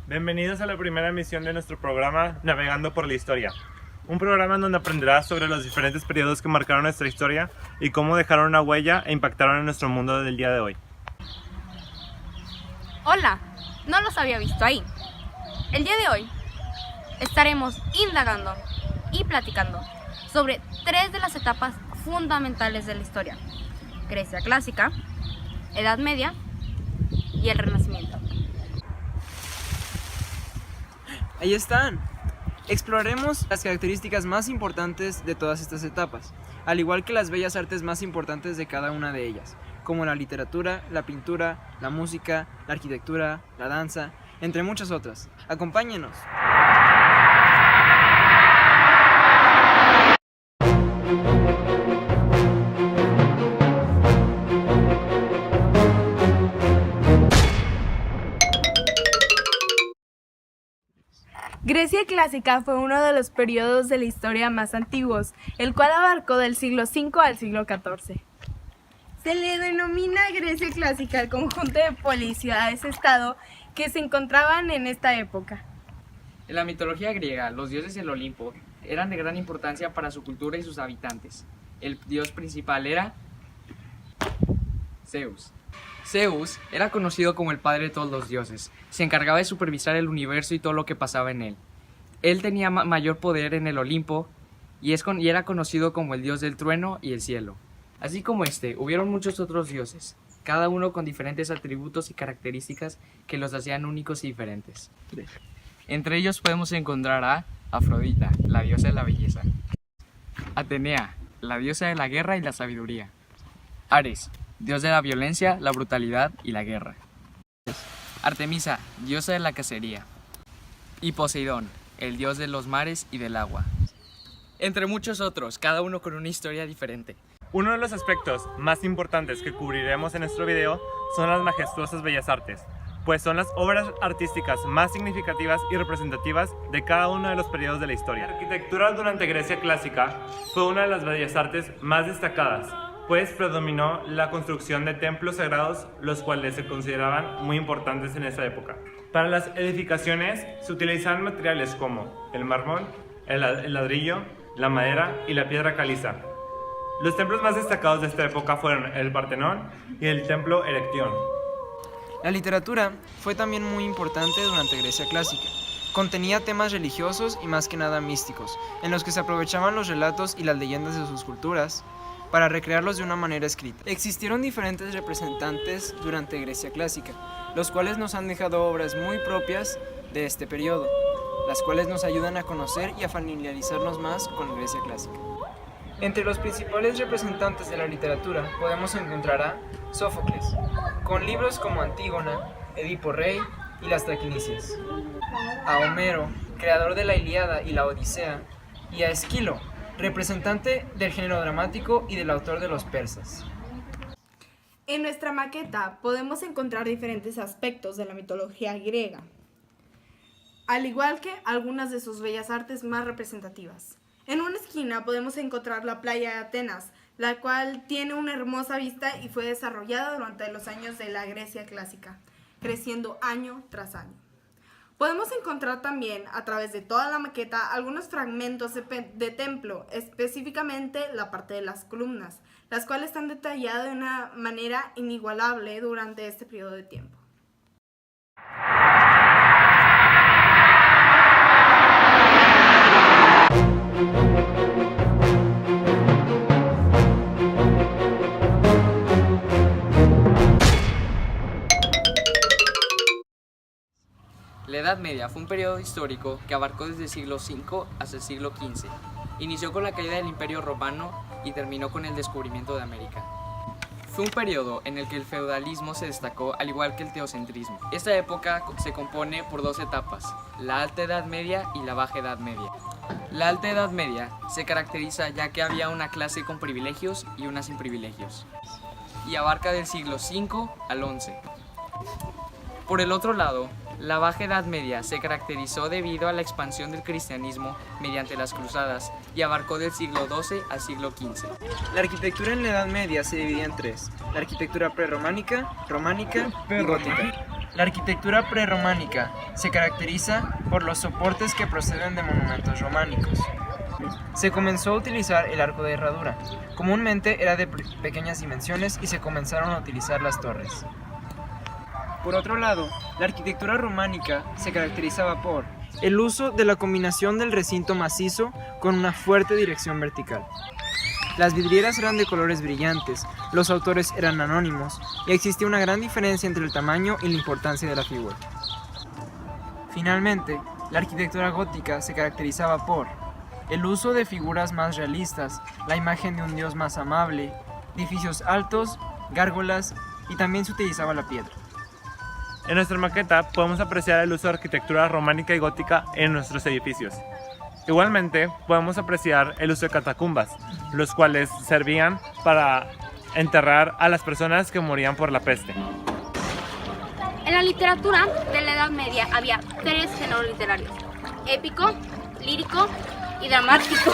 Bienvenidos a la primera emisión de nuestro programa Navegando por la Historia. Un programa en donde aprenderás sobre los diferentes periodos que marcaron nuestra historia y cómo dejaron una huella e impactaron en nuestro mundo del día de hoy. Hola, no los había visto ahí. El día de hoy estaremos indagando y platicando sobre tres de las etapas fundamentales de la historia: Grecia clásica, Edad Media y el Renacimiento. Ahí están. Exploraremos las características más importantes de todas estas etapas, al igual que las bellas artes más importantes de cada una de ellas, como la literatura, la pintura, la música, la arquitectura, la danza, entre muchas otras. Acompáñenos. Grecia clásica fue uno de los periodos de la historia más antiguos, el cual abarcó del siglo V al siglo XIV. Se le denomina Grecia clásica al conjunto de polis, ciudades-estado que se encontraban en esta época. En la mitología griega, los dioses del Olimpo eran de gran importancia para su cultura y sus habitantes. El dios principal era Zeus. Zeus era conocido como el padre de todos los dioses. Se encargaba de supervisar el universo y todo lo que pasaba en él. Él tenía mayor poder en el Olimpo y era conocido como el dios del trueno y el cielo. Así como hubieron muchos otros dioses, cada uno con diferentes atributos y características que los hacían únicos y diferentes. Entre ellos podemos encontrar a Afrodita, la diosa de la belleza; Atenea, la diosa de la guerra y la sabiduría; Ares, dios de la violencia, la brutalidad y la guerra; Artemisa, diosa de la cacería; y Poseidón, el dios de los mares y del agua. Entre muchos otros, cada uno con una historia diferente. Uno de los aspectos más importantes que cubriremos en nuestro video son las majestuosas bellas artes, pues son las obras artísticas más significativas y representativas de cada uno de los periodos de la historia. La arquitectura durante Grecia clásica fue una de las bellas artes más destacadas, pues predominó la construcción de templos sagrados, los cuales se consideraban muy importantes en esa época. Para las edificaciones se utilizaban materiales como el mármol, el ladrillo, la madera y la piedra caliza. Los templos más destacados de esta época fueron el Partenón y el templo Erectión. La literatura fue también muy importante durante Grecia clásica. Contenía temas religiosos y más que nada místicos, en los que se aprovechaban los relatos y las leyendas de sus culturas para recrearlos de una manera escrita. Existieron diferentes representantes durante Grecia clásica, los cuales nos han dejado obras muy propias de este periodo, las cuales nos ayudan a conocer y a familiarizarnos más con Grecia clásica. Entre los principales representantes de la literatura podemos encontrar a Sófocles, con libros como Antígona, Edipo Rey y las Traquinicias; a Homero, creador de la Ilíada y la Odisea; y a Esquilo, representante del género dramático y del autor de los Persas. En nuestra maqueta podemos encontrar diferentes aspectos de la mitología griega, al igual que algunas de sus bellas artes más representativas. En una esquina podemos encontrar la playa de Atenas, la cual tiene una hermosa vista y fue desarrollada durante los años de la Grecia clásica, creciendo año tras año. Podemos encontrar también, a través de toda la maqueta, algunos fragmentos de templo, específicamente la parte de las columnas, las cuales están detalladas de una manera inigualable durante este periodo de tiempo. La Edad Media fue un periodo histórico que abarcó desde el siglo V hasta el siglo XV. Inició con la caída del Imperio Romano y terminó con el descubrimiento de América. Fue un periodo en el que el feudalismo se destacó, al igual que el teocentrismo. Esta época se compone por dos etapas: la Alta Edad Media y la Baja Edad Media. La Alta Edad Media se caracteriza ya que había una clase con privilegios y una sin privilegios, y abarca del siglo V al XI. Por el otro lado, la Baja Edad Media se caracterizó debido a la expansión del cristianismo mediante las cruzadas y abarcó del siglo XII al siglo XV. La arquitectura en la Edad Media se dividía en tres: la arquitectura prerrománica, románica y gótica. La arquitectura prerrománica se caracteriza por los soportes que proceden de monumentos románicos. Se comenzó a utilizar el arco de herradura. Comúnmente era de pequeñas dimensiones y se comenzaron a utilizar las torres. Por otro lado, la arquitectura románica se caracterizaba por el uso de la combinación del recinto macizo con una fuerte dirección vertical. Las vidrieras eran de colores brillantes, los autores eran anónimos y existía una gran diferencia entre el tamaño y la importancia de la figura. Finalmente, la arquitectura gótica se caracterizaba por el uso de figuras más realistas, la imagen de un dios más amable, edificios altos, gárgolas y también se utilizaba la piedra. En nuestra maqueta podemos apreciar el uso de arquitectura románica y gótica en nuestros edificios. Igualmente, podemos apreciar el uso de catacumbas, los cuales servían para enterrar a las personas que morían por la peste. En la literatura de la Edad Media había 3 géneros literarios: épico, lírico y dramático.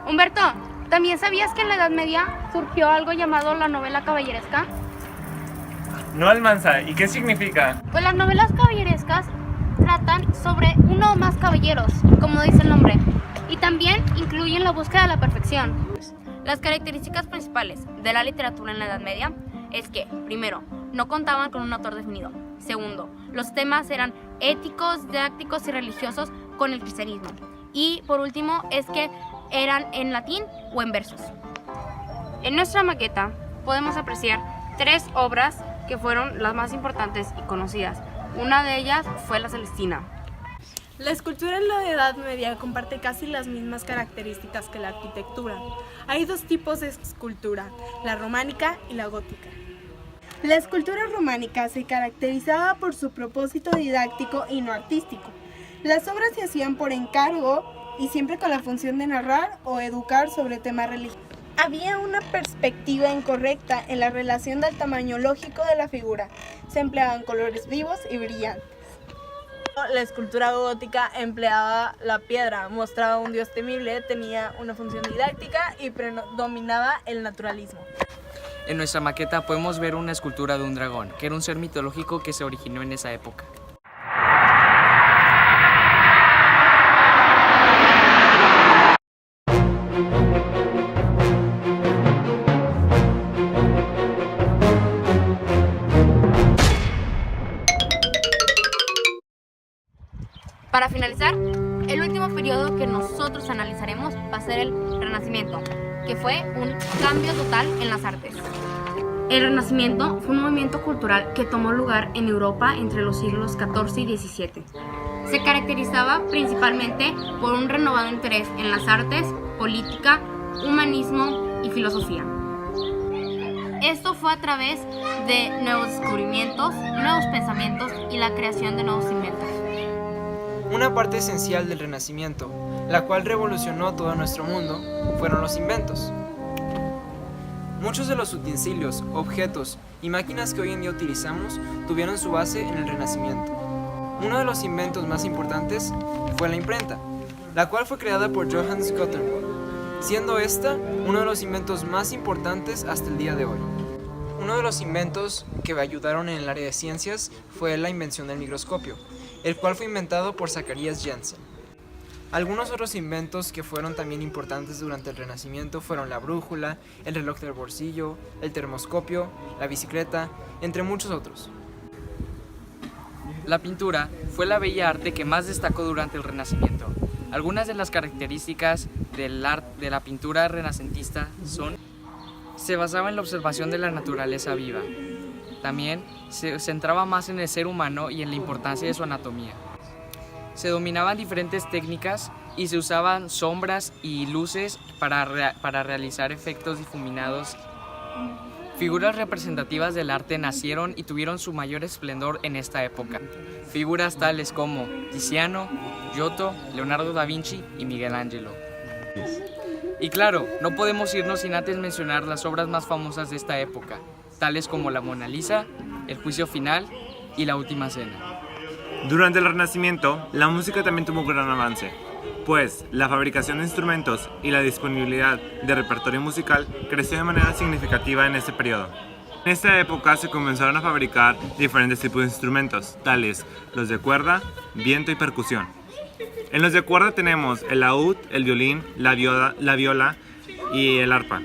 Humberto, ¿también sabías que en la Edad Media surgió algo llamado la novela caballeresca? No, Almanza, ¿y qué significa? Pues las novelas caballerescas tratan sobre uno o más caballeros, como dice el nombre, y también incluyen la búsqueda de la perfección. Las características principales de la literatura en la Edad Media es que, primero, no contaban con un autor definido. Segundo, los temas eran éticos, didácticos y religiosos con el cristianismo. Y por último, es que eran en latín o en versos. En nuestra maqueta podemos apreciar 3 obras que fueron las más importantes y conocidas. Una de ellas fue la Celestina. La escultura en la Edad Media comparte casi las mismas características que la arquitectura. Hay 2 tipos de escultura, la románica y la gótica. La escultura románica se caracterizaba por su propósito didáctico y no artístico. Las obras se hacían por encargo y siempre con la función de narrar o educar sobre temas religiosos. Había una perspectiva incorrecta en la relación del tamaño lógico de la figura. Se empleaban colores vivos y brillantes. La escultura gótica empleaba la piedra, mostraba un dios temible, tenía una función didáctica y predominaba el naturalismo. En nuestra maqueta podemos ver una escultura de un dragón, que era un ser mitológico que se originó en esa época. Para finalizar, el último periodo que nosotros analizaremos va a ser el Renacimiento, que fue un cambio total en las artes. El Renacimiento fue un movimiento cultural que tomó lugar en Europa entre los siglos XIV y XVII. Se caracterizaba principalmente por un renovado interés en las artes, política, humanismo y filosofía. Esto fue a través de nuevos descubrimientos, nuevos pensamientos y la creación de nuevos inventos. Una parte esencial del Renacimiento, la cual revolucionó todo nuestro mundo, fueron los inventos. Muchos de los utensilios, objetos y máquinas que hoy en día utilizamos tuvieron su base en el Renacimiento. Uno de los inventos más importantes fue la imprenta, la cual fue creada por Johannes Gutenberg, siendo esta uno de los inventos más importantes hasta el día de hoy. Uno de los inventos que ayudaron en el área de ciencias fue la invención del microscopio, el cual fue inventado por Zacharias Janssen. Algunos otros inventos que fueron también importantes durante el Renacimiento fueron la brújula, el reloj del bolsillo, el termoscopio, la bicicleta, entre muchos otros. La pintura fue la bella arte que más destacó durante el Renacimiento. Algunas de las características de la pintura renacentista son: se basaba en la observación de la naturaleza viva. También se centraba más en el ser humano y en la importancia de su anatomía. Se dominaban diferentes técnicas y se usaban sombras y luces para realizar efectos difuminados. Figuras representativas del arte nacieron y tuvieron su mayor esplendor en esta época. Figuras tales como Tiziano, Giotto, Leonardo da Vinci y Miguel Ángelo. Y claro, no podemos irnos sin antes mencionar las obras más famosas de esta época, tales como la Mona Lisa, El Juicio Final y La Última Cena. Durante el Renacimiento, la música también tuvo un gran avance, pues la fabricación de instrumentos y la disponibilidad de repertorio musical creció de manera significativa en ese periodo. En esta época se comenzaron a fabricar diferentes tipos de instrumentos, tales los de cuerda, viento y percusión. En los de cuerda tenemos el laúd, el violín, la viola y el arpa.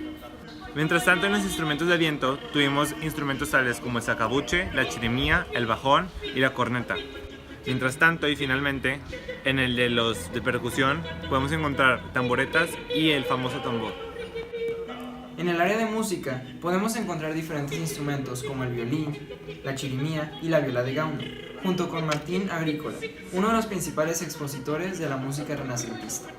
Mientras tanto, en los instrumentos de viento tuvimos instrumentos tales como el sacabuche, la chirimía, el bajón y la corneta. Mientras tanto, y finalmente, en el de los de percusión podemos encontrar tamboretas y el famoso tambor. En el área de música podemos encontrar diferentes instrumentos como el violín, la chirimía y la viola de gauno, junto con Martín Agrícola, uno de los principales expositores de la música renacentista.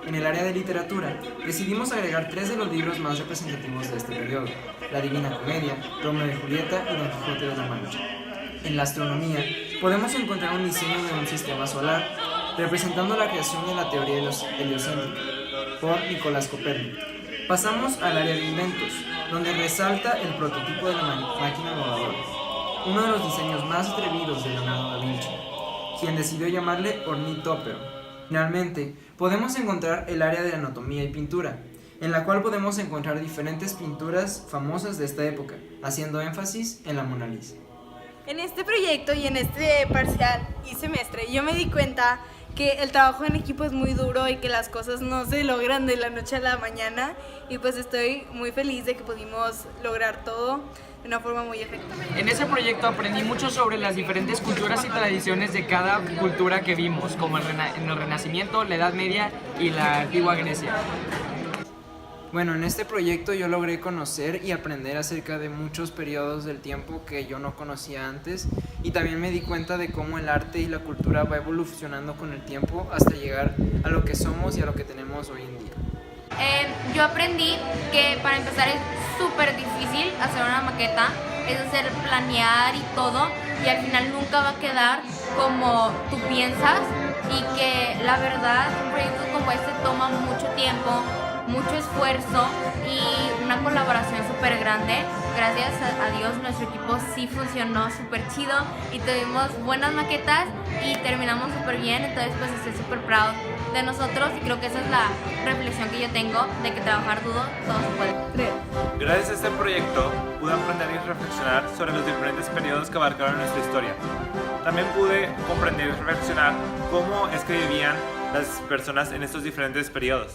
En el área de literatura, decidimos agregar 3 de los libros más representativos de este periodo: La Divina Comedia, Romeo y Julieta y Don Quijote de la Mancha. En la astronomía, podemos encontrar un diseño de un sistema solar, representando la creación de la teoría heliocéntrica, por Nicolás Copérnico. Pasamos al área de inventos, donde resalta el prototipo de la máquina voladora, uno de los diseños más atrevidos de Leonardo da Vinci, quien decidió llamarle ornitóptero. Finalmente, podemos encontrar el área de anatomía y pintura, en la cual podemos encontrar diferentes pinturas famosas de esta época, haciendo énfasis en la Mona Lisa. En este proyecto y en este parcial y semestre yo me di cuenta que el trabajo en equipo es muy duro y que las cosas no se logran de la noche a la mañana, y pues estoy muy feliz de que pudimos lograr todo de una forma muy efectiva. En ese proyecto aprendí mucho sobre las diferentes culturas y tradiciones de cada cultura que vimos, como en el Renacimiento, la Edad Media y la antigua Grecia. Bueno, en este proyecto yo logré conocer y aprender acerca de muchos periodos del tiempo que yo no conocía antes, y también me di cuenta de cómo el arte y la cultura va evolucionando con el tiempo hasta llegar a lo que somos y a lo que tenemos hoy en día. Yo aprendí que para empezar es súper difícil hacer una maqueta, es hacer planear y todo, y al final nunca va a quedar como tú piensas, y que la verdad un proyecto como este toma mucho tiempo, mucho esfuerzo y una colaboración súper grande. Gracias a Dios nuestro equipo sí funcionó súper chido y tuvimos buenas maquetas y terminamos súper bien, entonces pues estoy súper proud de nosotros, y creo que esa es la reflexión que yo tengo, de que trabajar duro todo se puede. Gracias a este proyecto pude aprender y reflexionar sobre los diferentes periodos que abarcaron nuestra historia. También pude comprender y reflexionar cómo es que vivían las personas en estos diferentes periodos.